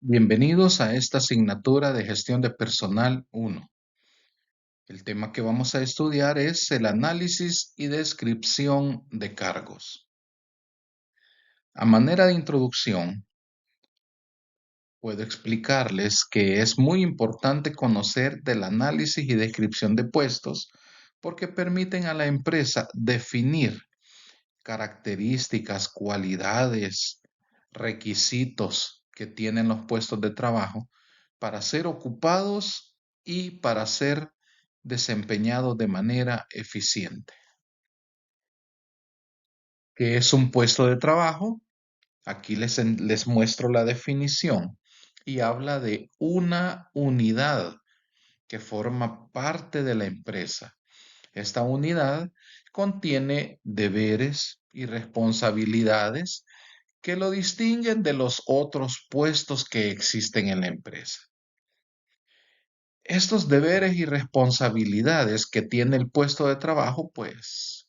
Bienvenidos a esta asignatura de Gestión de Personal 1. El tema que vamos a estudiar es el análisis y descripción de cargos. A manera de introducción, puedo explicarles que es muy importante conocer del análisis y descripción de puestos porque permiten a la empresa definir características, cualidades, requisitos que tienen los puestos de trabajo para ser ocupados y para ser desempeñados de manera eficiente. ¿Qué es un puesto de trabajo? Aquí les muestro la definición y habla de una unidad que forma parte de la empresa. Esta unidad contiene deberes y responsabilidades que lo distinguen de los otros puestos que existen en la empresa. Estos deberes y responsabilidades que tiene el puesto de trabajo, pues,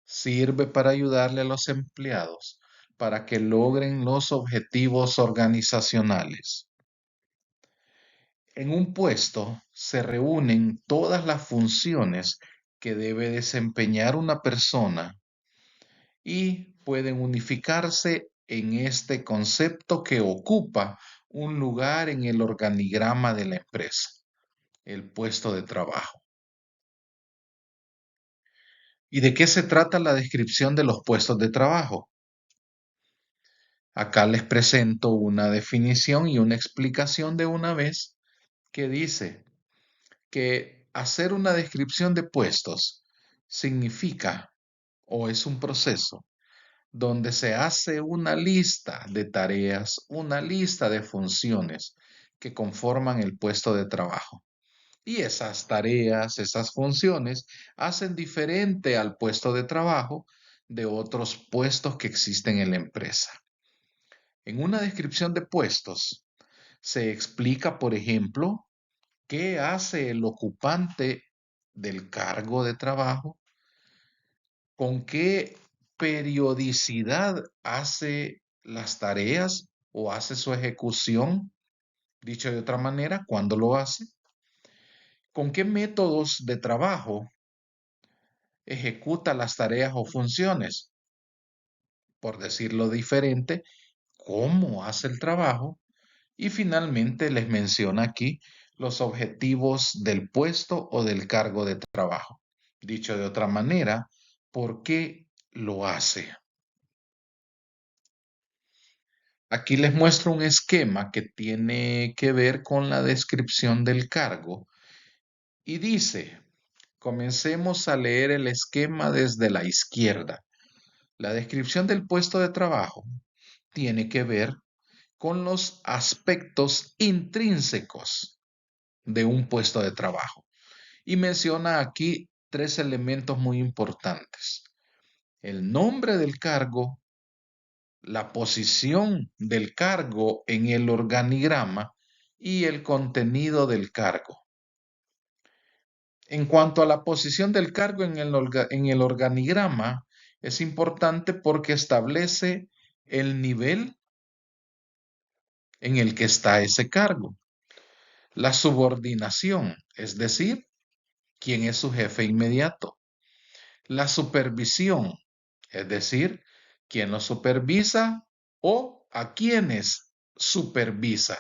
sirve para ayudarle a los empleados para que logren los objetivos organizacionales. En un puesto se reúnen todas las funciones que debe desempeñar una persona y pueden unificarse en este concepto que ocupa un lugar en el organigrama de la empresa, el puesto de trabajo. ¿Y de qué se trata la descripción de los puestos de trabajo? Acá les presento una definición y una explicación de una vez que dice que hacer una descripción de puestos significa o es un proceso donde se hace una lista de tareas, una lista de funciones que conforman el puesto de trabajo. Y esas tareas, esas funciones, hacen diferente al puesto de trabajo de otros puestos que existen en la empresa. En una descripción de puestos se explica, por ejemplo, qué hace el ocupante del cargo de trabajo, con qué periodicidad hace las tareas o hace su ejecución, dicho de otra manera, cuándo lo hace, con qué métodos de trabajo ejecuta las tareas o funciones, por decirlo diferente, cómo hace el trabajo y finalmente les menciona aquí los objetivos del puesto o del cargo de trabajo. Dicho de otra manera, ¿por qué lo hace? Aquí les muestro un esquema que tiene que ver con la descripción del cargo y dice, comencemos a leer el esquema desde la izquierda. La descripción del puesto de trabajo tiene que ver con los aspectos intrínsecos de un puesto de trabajo y menciona aquí tres elementos muy importantes. El nombre del cargo, la posición del cargo en el organigrama y el contenido del cargo. En cuanto a la posición del cargo en el organigrama, es importante porque establece el nivel en el que está ese cargo. La subordinación, es decir, quién es su jefe inmediato. La supervisión, es decir, quién lo supervisa o a quiénes supervisa.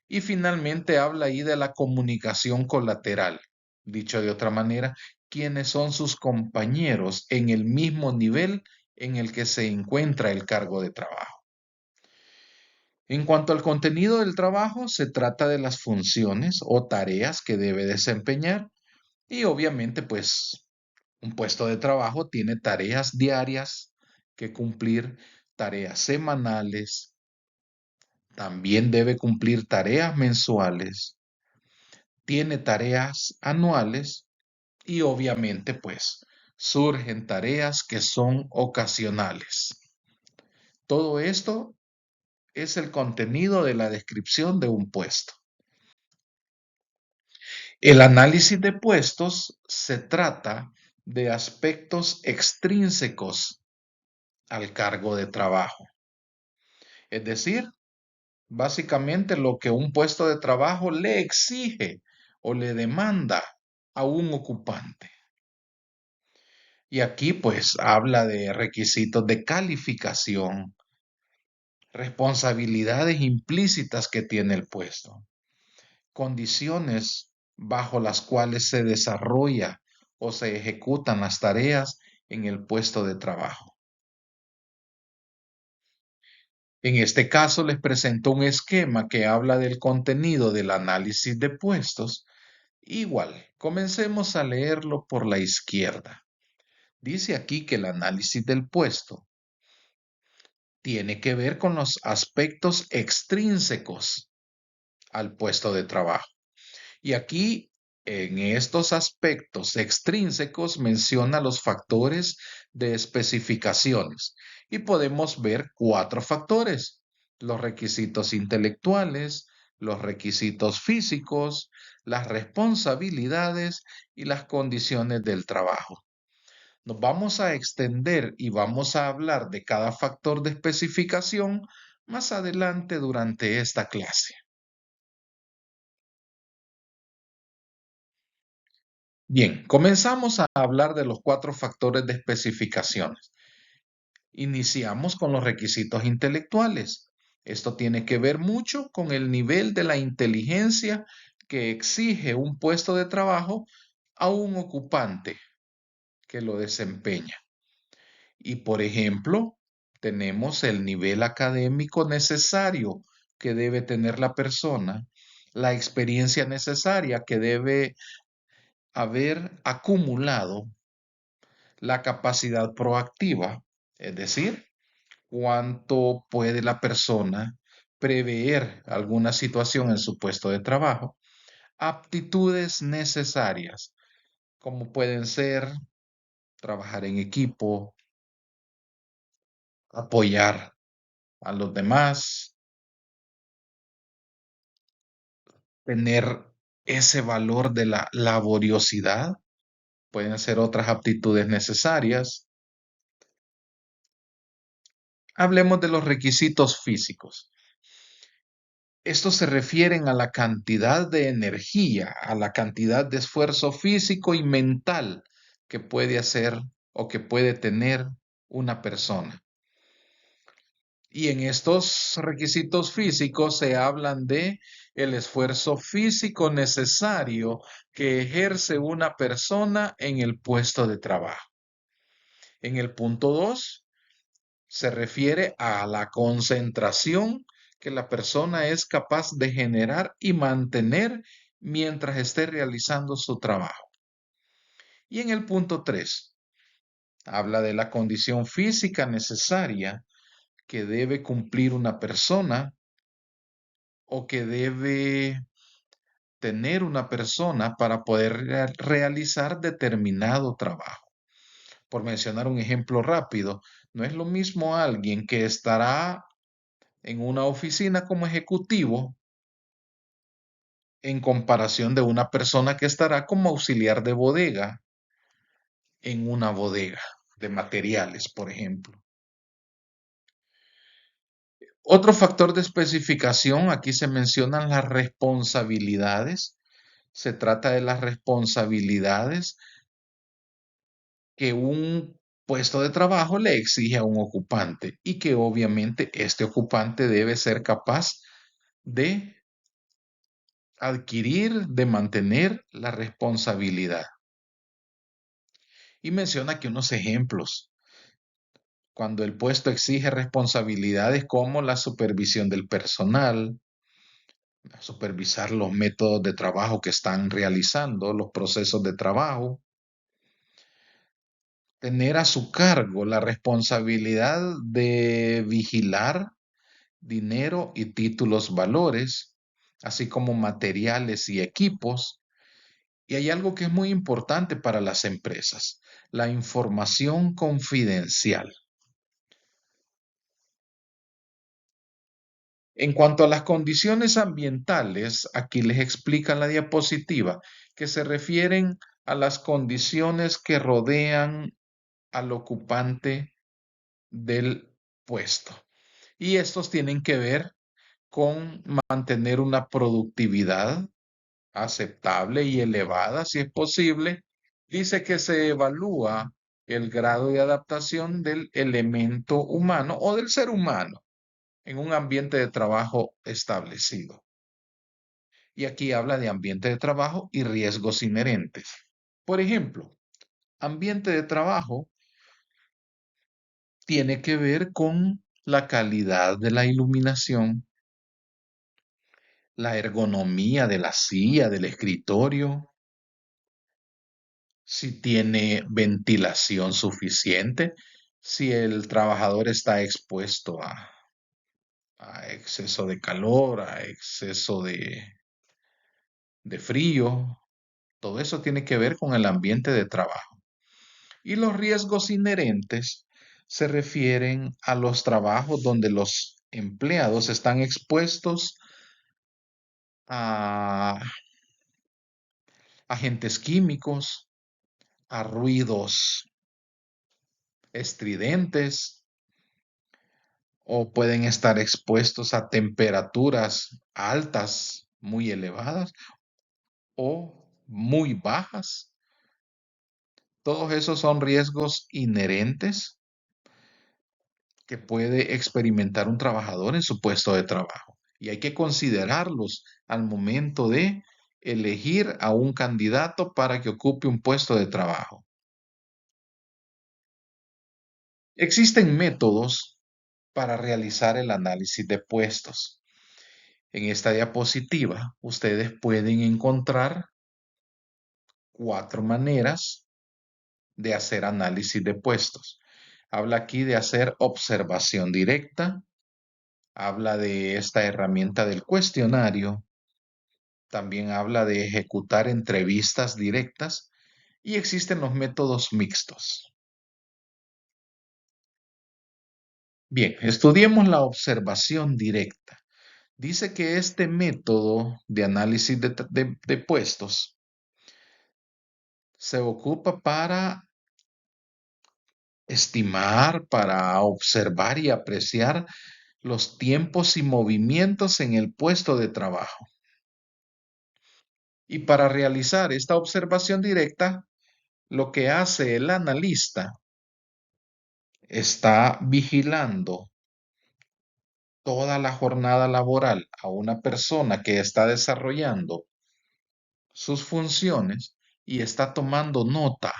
Y finalmente habla ahí de la comunicación colateral. Dicho de otra manera, quiénes son sus compañeros en el mismo nivel en el que se encuentra el cargo de trabajo. En cuanto al contenido del trabajo, se trata de las funciones o tareas que debe desempeñar y obviamente pues un puesto de trabajo tiene tareas diarias que cumplir, tareas semanales, también debe cumplir tareas mensuales, tiene tareas anuales y obviamente pues surgen tareas que son ocasionales. Todo esto es el contenido de la descripción de un puesto. El análisis de puestos se trata de aspectos extrínsecos al cargo de trabajo. Es decir, Básicamente lo que un puesto de trabajo le exige o le demanda a un ocupante. Y aquí pues habla de requisitos de calificación, responsabilidades implícitas que tiene el puesto, condiciones bajo las cuales se desarrolla o se ejecutan las tareas en el puesto de trabajo. En este caso les presento un esquema que habla del contenido del análisis de puestos. Igual, comencemos a leerlo por la izquierda. Dice aquí que el análisis del puesto tiene que ver con los aspectos extrínsecos al puesto de trabajo. Y aquí, en estos aspectos extrínsecos, menciona los factores de especificaciones. Y podemos ver 4 factores: los requisitos intelectuales, los requisitos físicos, las responsabilidades y las condiciones del trabajo. Nos vamos a extender y vamos a hablar de cada factor de especificación más adelante durante esta clase. Bien, comenzamos a hablar de los 4 factores de especificaciones. Iniciamos con los requisitos intelectuales. Esto tiene que ver mucho con el nivel de la inteligencia que exige un puesto de trabajo a un ocupante que lo desempeña. Y por ejemplo, tenemos el nivel académico necesario que debe tener la persona, la experiencia necesaria que debe haber acumulado, la capacidad proactiva, es decir, cuánto puede la persona prever alguna situación en su puesto de trabajo, aptitudes necesarias, como pueden ser trabajar en equipo, apoyar a los demás, tener ese valor de la laboriosidad, pueden ser otras aptitudes necesarias. Hablemos de los requisitos físicos. Estos se refieren a la cantidad de energía, a la cantidad de esfuerzo físico y mental que puede hacer o que puede tener una persona. Y en estos requisitos físicos se hablan de el esfuerzo físico necesario que ejerce una persona en el puesto de trabajo. En el punto 2 se refiere a la concentración que la persona es capaz de generar y mantener mientras esté realizando su trabajo. Y en el punto 3 habla de la condición física necesaria que debe cumplir una persona o que debe tener una persona para poder realizar determinado trabajo. Por mencionar un ejemplo rápido, no es lo mismo alguien que estará en una oficina como ejecutivo en comparación de una persona que estará como auxiliar de bodega en una bodega de materiales, por ejemplo. Otro factor de especificación, aquí se mencionan las responsabilidades. Se trata de las responsabilidades que un puesto de trabajo le exige a un ocupante y que obviamente este ocupante debe ser capaz de adquirir, de mantener la responsabilidad. Y menciona aquí unos ejemplos. Cuando el puesto exige responsabilidades como la supervisión del personal, supervisar los métodos de trabajo que están realizando, los procesos de trabajo, tener a su cargo la responsabilidad de vigilar dinero y títulos valores, así como materiales y equipos. Y hay algo que es muy importante para las empresas: la información confidencial. En cuanto a las condiciones ambientales, aquí les explica la diapositiva que se refieren a las condiciones que rodean al ocupante del puesto. Y estos tienen que ver con mantener una productividad aceptable y elevada, si es posible. Dice que se evalúa el grado de adaptación del elemento humano o del ser humano en un ambiente de trabajo establecido. Y aquí habla de ambiente de trabajo y riesgos inherentes. Por ejemplo, ambiente de trabajo tiene que ver con la calidad de la iluminación, la ergonomía de la silla, del escritorio, si tiene ventilación suficiente, si el trabajador está expuesto a exceso de calor, a exceso de frío. Todo eso tiene que ver con el ambiente de trabajo. Y los riesgos inherentes se refieren a los trabajos donde los empleados están expuestos a agentes químicos, a ruidos estridentes, o pueden estar expuestos a temperaturas altas, muy elevadas o muy bajas. Todos esos son riesgos inherentes que puede experimentar un trabajador en su puesto de trabajo. Y hay que considerarlos al momento de elegir a un candidato para que ocupe un puesto de trabajo. Existen métodos para realizar el análisis de puestos. En esta diapositiva, ustedes pueden encontrar 4 maneras de hacer análisis de puestos. Habla aquí de hacer observación directa, habla de esta herramienta del cuestionario, también habla de ejecutar entrevistas directas y existen los métodos mixtos. Bien, estudiemos la observación directa. Dice que este método de análisis de puestos se ocupa para estimar, para observar y apreciar los tiempos y movimientos en el puesto de trabajo. Y para realizar esta observación directa, lo que hace el analista está vigilando toda la jornada laboral a una persona que está desarrollando sus funciones y está tomando nota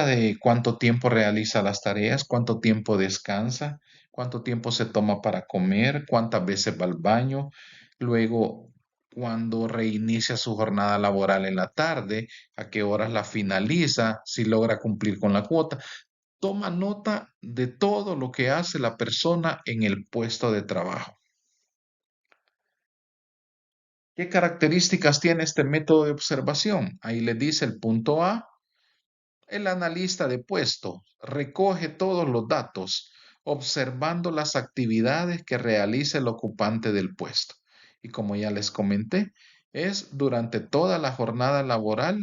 de cuánto tiempo realiza las tareas, cuánto tiempo descansa, cuánto tiempo se toma para comer, cuántas veces va al baño, luego cuando reinicia su jornada laboral en la tarde, a qué horas la finaliza, si logra cumplir con la cuota. Toma nota de todo lo que hace la persona en el puesto de trabajo. ¿Qué características tiene este método de observación? Ahí le dice el punto A. El analista de puesto recoge todos los datos observando las actividades que realiza el ocupante del puesto. Y como ya les comenté, es durante toda la jornada laboral,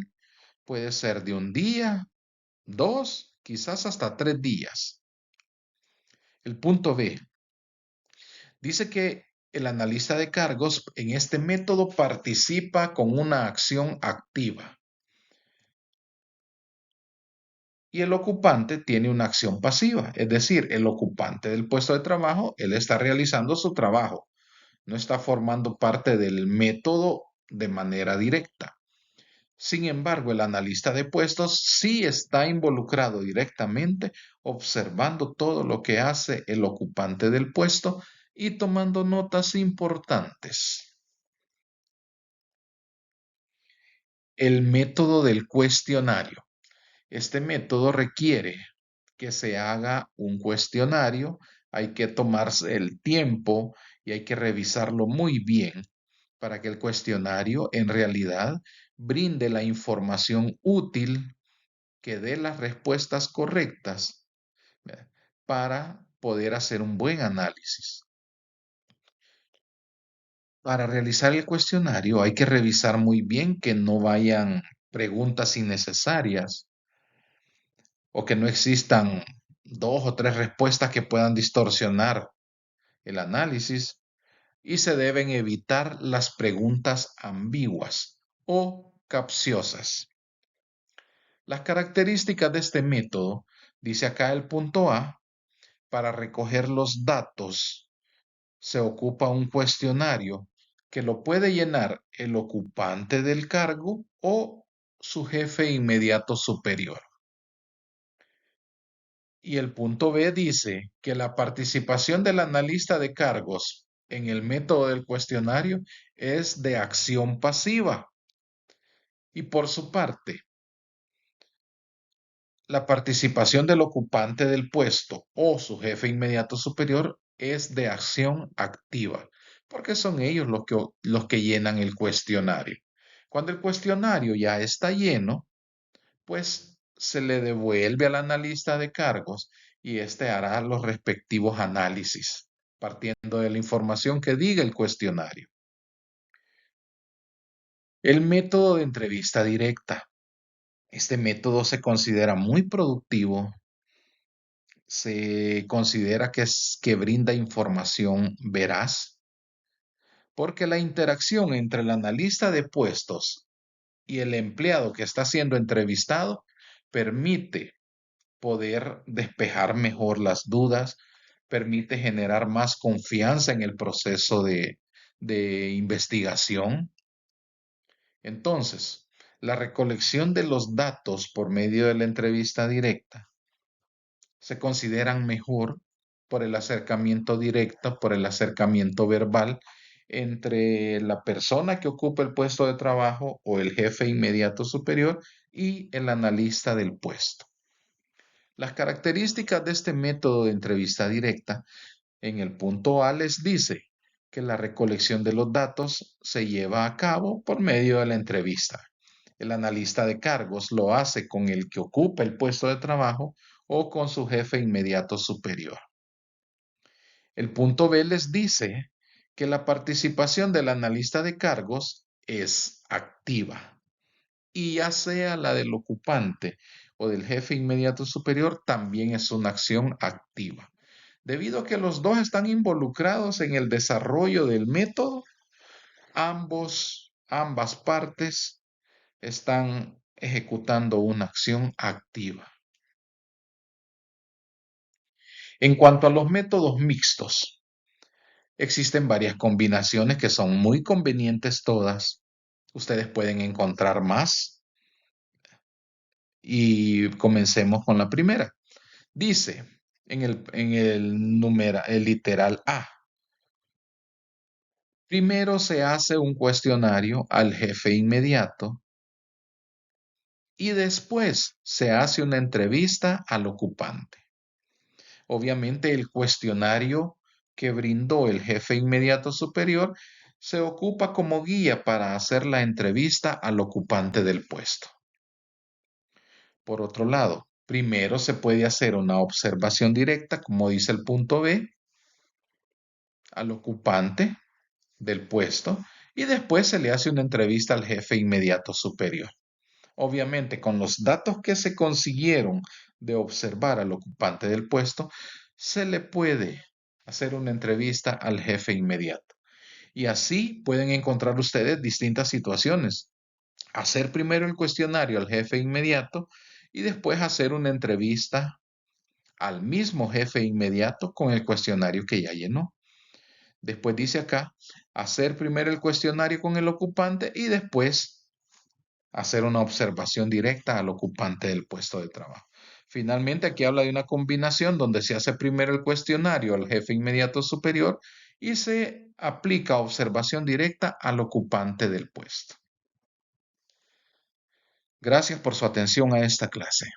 puede ser de un día, 2, quizás hasta 3 días. El punto B dice que el analista de cargos en este método participa con una acción activa. Y el ocupante tiene una acción pasiva, es decir, el ocupante del puesto de trabajo, él está realizando su trabajo, no está formando parte del método de manera directa. Sin embargo, el analista de puestos sí está involucrado directamente, observando todo lo que hace el ocupante del puesto y tomando notas importantes. El método del cuestionario. Este método requiere que se haga un cuestionario, hay que tomarse el tiempo y hay que revisarlo muy bien para que el cuestionario en realidad brinde la información útil que dé las respuestas correctas, ¿verdad?, para poder hacer un buen análisis. Para realizar el cuestionario hay que revisar muy bien que no vayan preguntas innecesarias o que no existan 2 o 3 respuestas que puedan distorsionar el análisis y se deben evitar las preguntas ambiguas o capciosas. Las características de este método, dice acá el punto A, para recoger los datos se ocupa un cuestionario que lo puede llenar el ocupante del cargo o su jefe inmediato superior. Y el punto B dice que la participación del analista de cargos en el método del cuestionario es de acción pasiva. Y por su parte, la participación del ocupante del puesto o su jefe inmediato superior es de acción activa, porque son ellos los que llenan el cuestionario. Cuando el cuestionario ya está lleno, pues se le devuelve al analista de cargos y éste hará los respectivos análisis, partiendo de la información que diga el cuestionario. El método de entrevista directa. Este método se considera muy productivo, se considera que brinda información veraz, porque la interacción entre el analista de puestos y el empleado que está siendo entrevistado permite poder despejar mejor las dudas, permite generar más confianza en el proceso de investigación. Entonces, la recolección de los datos por medio de la entrevista directa se consideran mejor por el acercamiento directo, por el acercamiento verbal entre la persona que ocupa el puesto de trabajo o el jefe inmediato superior y el analista del puesto. Las características de este método de entrevista directa en el punto A les dice que la recolección de los datos se lleva a cabo por medio de la entrevista. El analista de cargos lo hace con el que ocupa el puesto de trabajo o con su jefe inmediato superior. El punto B les dice que la participación del analista de cargos es activa y ya sea la del ocupante o del jefe inmediato superior también es una acción activa. Debido a que los dos están involucrados en el desarrollo del método, ambas partes están ejecutando una acción activa. En cuanto a los métodos mixtos, existen varias combinaciones que son muy convenientes todas. Ustedes pueden encontrar más y comencemos con la primera. Dice el literal A, primero se hace un cuestionario al jefe inmediato y después se hace una entrevista al ocupante. Obviamente el cuestionario que brindó el jefe inmediato superior se ocupa como guía para hacer la entrevista al ocupante del puesto. Por otro lado, primero se puede hacer una observación directa, como dice el punto B, al ocupante del puesto y después se le hace una entrevista al jefe inmediato superior. Obviamente, con los datos que se consiguieron de observar al ocupante del puesto, se le puede hacer una entrevista al jefe inmediato. Y así pueden encontrar ustedes distintas situaciones. Hacer primero el cuestionario al jefe inmediato y después hacer una entrevista al mismo jefe inmediato con el cuestionario que ya llenó. Después dice acá, hacer primero el cuestionario con el ocupante y después hacer una observación directa al ocupante del puesto de trabajo. Finalmente, aquí habla de una combinación donde se hace primero el cuestionario al jefe inmediato superior y se aplica observación directa al ocupante del puesto. Gracias por su atención a esta clase.